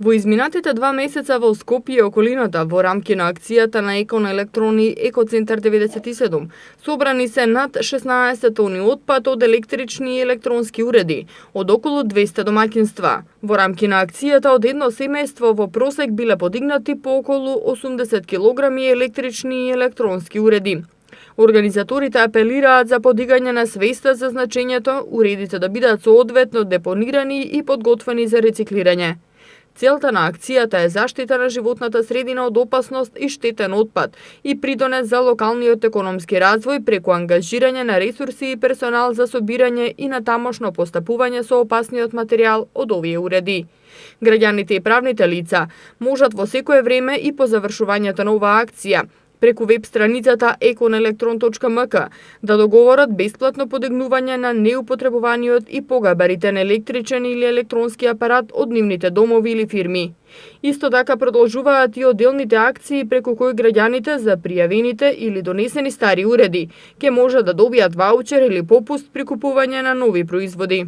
Во изминатите 2 месеца во Скопје и околината, во рамки на акцијата на Еко на електрони Екоцентар 97, собрани се над 16 тони отпад од електрични и електронски уреди, од околу 200 домаќинства. Во рамки на акцијата од едно семејство во просек биле подигнати по околу 80 килограми електрични и електронски уреди. Организаторите апелираат за подигање на свеста за значењето уредите да бидат соодветно депонирани и подготвени за рециклирање. Целта на акцијата е заштита на животната средина од опасност и штетен отпад и придонес за локалниот економски развој преку ангажирање на ресурси и персонал за собирање и на тамошно постапување со опасниот материјал од овие уреди. Граѓаните и правните лица можат во секое време и по завршувањето на оваа акција преку веб страницата econelectron.mk да договорат бесплатно подигнување на неупотребуваниот и погабаритен електричен или електронски апарат од нивните домови или фирми. Исто така продолжуваат и одделните акции преку кои граѓаните за пријавените или донесени стари уреди ќе може да добијат ваучер или попуст при купување на нови производи.